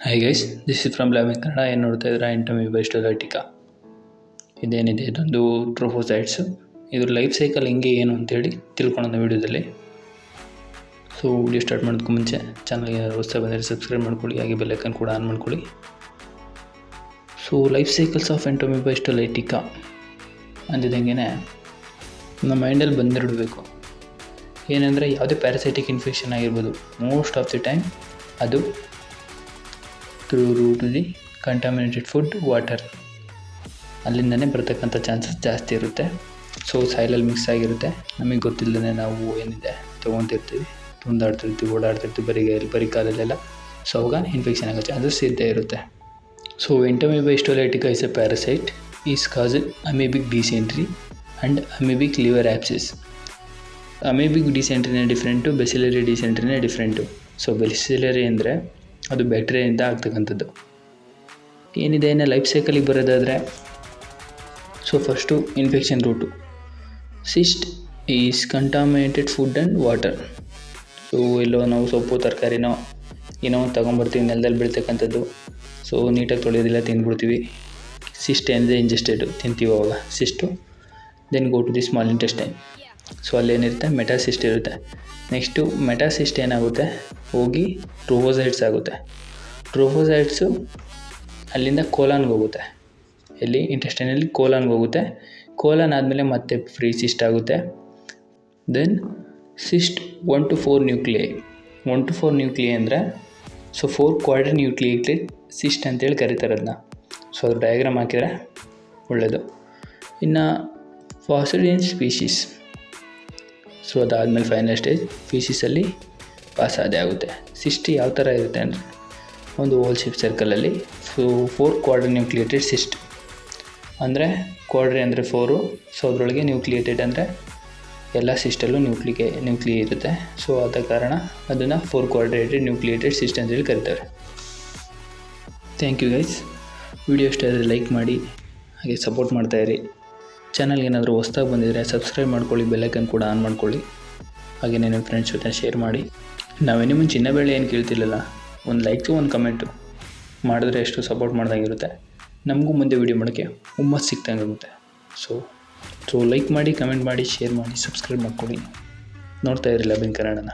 Hi guys, this is from lab in Kannada. ಏನು ನೋಡ್ತಾ ಇದ್ದೀರಾ? ಎಂಟಮೀಬಾ ಹಿಸ್ಟೊಲೈಟಿಕಾ ಇದೇನಿದೆ, ಇದೊಂದು ಟ್ರೋಫೋಸೈಟ್ಸು. ಇದ್ರ ಲೈಫ್ ಸೈಕಲ್ ಹೆಂಗೆ ಏನು ಅಂತೇಳಿ ತಿಳ್ಕೊಳ್ಳೋಣ ವೀಡಿಯೋದಲ್ಲಿ. ಸೊ ವಿಡಿಯೋ ಸ್ಟಾರ್ಟ್ ಮಾಡೋದಕ್ಕೂ ಮುಂಚೆ ಚಾನಲ್ಗೆ ಹೊಸ ಬಂದರೆ ಸಬ್ಸ್ಕ್ರೈಬ್ ಮಾಡ್ಕೊಳ್ಳಿ, ಹಾಗೆ ಬೆಲ್ಲೈಕನ್ ಕೂಡ ಆನ್ ಮಾಡ್ಕೊಳ್ಳಿ. So life cycles of Entamoeba histolytica ಅಂದಿದ್ದಂಗೆ ನಮ್ಮ ಮೈಂಡಲ್ಲಿ ಬಂದಿರಬೇಕು. ಏನಂದರೆ ಯಾವುದೇ ಪ್ಯಾರಾಸೈಟಿಕ್ ಇನ್ಫೆಕ್ಷನ್ ಆಗಿರ್ಬೋದು, ಮೋಸ್ಟ್ ಆಫ್ ದಿ ಟೈಮ್ ಅದು through to the contaminated food, water, ಅಲ್ಲಿಂದನೇ ಬರ್ತಕ್ಕಂಥ ಚಾನ್ಸಸ್ ಜಾಸ್ತಿ ಇರುತ್ತೆ. ಸೊ ಸಾಯಿಲಲ್ಲಿ ಮಿಕ್ಸ್ ಆಗಿರುತ್ತೆ, ನಮಗೆ ಗೊತ್ತಿಲ್ಲದೇ ನಾವು ಏನಿದೆ ತೊಗೊತಿರ್ತೀವಿ, ತುಂದಾಡ್ತಿರ್ತೀವಿ, ಓಡಾಡ್ತಿರ್ತೀವಿ ಬರೀ ಕಾಲಲ್ಲೆಲ್ಲ. ಸೊ ಅವಾಗ ಇನ್ಫೆಕ್ಷನ್ ಆಗೋ ಚಾನ್ಸಸ್ ಇದ್ದೇ ಇರುತ್ತೆ. So Entamoeba histolytica is a parasite is caused amoebic dysentery and amoebic liver abscess. Amoebic ಡಿಸೆಂಟ್ರಿನೇ ಡಿಫ್ರೆಂಟು, ಬೆಸಿಲರಿ ಡಿಸೆಂಟ್ರಿನೇ ಡಿಫ್ರೆಂಟು. ಸೊ ಬೆಸಿಲರಿ ಅಂದರೆ ಅದು ಬ್ಯಾಕ್ಟೀರಿಯಿಂದ ಆಗ್ತಕ್ಕಂಥದ್ದು. ಏನಿದೆ ಲೈಫ್ ಸೈಕಲಿಗೆ ಬರೋದಾದರೆ, so first infection route. Cyst is contaminated food and water. So ಎಲ್ಲೋ ನಾವು ಸೊಪ್ಪು ತರಕಾರಿನೋ ಏನೋ ಒಂದು ತೊಗೊಂಬರ್ತೀವಿ, ನೆಲದಲ್ಲಿ ಬೆಳೀತಕ್ಕಂಥದ್ದು. ಸೊ ನೀಟಾಗಿ ತೊಳೆಯೋದಿಲ್ಲ, ತಿಂದ್ಬಿಡ್ತೀವಿ. ಸಿಸ್ಟ್ ಅಂದರೆ ಇಂಜೆಸ್ಟೆಡು, ತಿಂತೀವಿ ಅವಾಗ cyst. Then go to the small intestine. So ಅಲ್ಲೇನಿರುತ್ತೆ, ಮೆಟಾಸಿಸ್ಟ್ ಇರುತ್ತೆ. ನೆಕ್ಸ್ಟು ಮೆಟಾಸಿಸ್ಟ್ ಏನಾಗುತ್ತೆ, ಹೋಗಿ ಟ್ರೋಫೋಸೈಟ್ಸ್ ಆಗುತ್ತೆ. ಟ್ರೋಫೋಸೈಟ್ಸು ಅಲ್ಲಿಂದ ಕೋಲಾನ್ಗೆ ಹೋಗುತ್ತೆ. ಎಲ್ಲಿ? ಇಂಟೆಸ್ಟೈನಲ್ಲಿ ಕೋಲಾನ್ಗೆ ಹೋಗುತ್ತೆ. ಕೋಲಾನ್ ಆದಮೇಲೆ ಮತ್ತೆ ಫ್ರೀ ಸಿಸ್ಟ್ ಆಗುತ್ತೆ. Then cyst 1 to 4 nuclei. 1 to 4 nuclei ಅಂದರೆ, ಸೊ 4 ಕ್ವಾಡ್ರಿನ್ಯೂಕ್ಲಿಯೇಟೆಡ್ ಸಿಸ್ಟ್ ಅಂತೇಳಿ ಕರೀತಾರೆ ಅದನ್ನ. ಸೊ ಅದು ಡಯಾಗ್ರಾಮ್ ಹಾಕಿದರೆ ಒಳ್ಳೆಯದು. ಇನ್ನು ಫಾಸಿಡಿಯನ್ ಸ್ಪೀಷೀಸ್. ಸೊ ಅದಾದಮೇಲೆ ಫೈನಲ್ ಸ್ಟೇಜ್ ಫೀಸಿಸಲ್ಲಿ ಪಾಸ್ ಆದೇ ಆಗುತ್ತೆ. ಸಿಸ್ಟ್ ಯಾವ ಥರ ಇರುತ್ತೆ ಅಂದರೆ, ಒಂದು ಓಲ್ ಶೇಪ್ ಸರ್ಕಲಲ್ಲಿ 4 ಕ್ವಾಡ್ರಿನ್ಯೂಕ್ಲಿಯೇಟೆಡ್ ಸಿಸ್ಟ್. ಅಂದರೆ ಕ್ವಾಡ್ರಿ ಅಂದರೆ 4, ಸೊ ಅದರೊಳಗೆ ನ್ಯೂಕ್ಲಿಯೇಟೆಡ್ ಅಂದರೆ ಎಲ್ಲ ಸಿಸ್ಟಲ್ಲೂ ನ್ಯೂಕ್ಲಿಯೈ ಇರುತ್ತೆ. ಸೊ ಆದ ಕಾರಣ ಅದನ್ನು 4 ಕ್ವಾಡ್ರಿನೇಟೆಡ್ ನ್ಯೂಕ್ಲಿಯೇಟೆಡ್ ಸಿಸ್ಟ್ ಅಂತೇಳಿ ಕರೀತಾರೆ. Thank you guys. ವಿಡಿಯೋ ಇಷ್ಟ ಆದರೆ ಲೈಕ್ ಮಾಡಿ, ಹಾಗೆ ಸಪೋರ್ಟ್ ಮಾಡ್ತಾಯಿರಿ. ಚಾನಲ್ಗೆ ಏನಾದರೂ ಹೊಸ್ದಾಗಿ ಬಂದಿದ್ದರೆ ಸಬ್ಸ್ಕ್ರೈಬ್ ಮಾಡ್ಕೊಳ್ಳಿ, ಬೆಲ್ಲೈಕನ್ ಕೂಡ ಆನ್ ಮಾಡ್ಕೊಳ್ಳಿ. ಹಾಗೆ ನಿಮ್ಮ ಫ್ರೆಂಡ್ಸ್ ಜೊತೆ ಶೇರ್ ಮಾಡಿ. ನಾವೇನೇ ಮುಂಚೆ ಚಿನ್ನ ಬೆಳೆ ಏನು ಕೇಳ್ತಿಲ್ಲಲ್ಲ, ಒಂದು ಲೈಕು ಒಂದು ಕಮೆಂಟು ಮಾಡಿದ್ರೆ ಎಷ್ಟು ಸಪೋರ್ಟ್ ಮಾಡ್ದಂಗಿರುತ್ತೆ, ನಮಗೂ ಮುಂದೆ ವೀಡಿಯೋ ಮಾಡೋಕ್ಕೆ ಹುಮ್ಮಸ್ಸು ಸಿಕ್ತಂಗೆ ಆಗುತ್ತೆ. ಸೊ ಲೈಕ್ ಮಾಡಿ, ಕಮೆಂಟ್ ಮಾಡಿ, ಶೇರ್ ಮಾಡಿ, ಸಬ್ಸ್ಕ್ರೈಬ್ ಮಾಡ್ಕೊಳ್ಳಿ. ನೋಡ್ತಾ ಇರಲಿಲ್ಲ ಲ್ಯಾಬ್ ಇನ್ ಕನ್ನಡನ.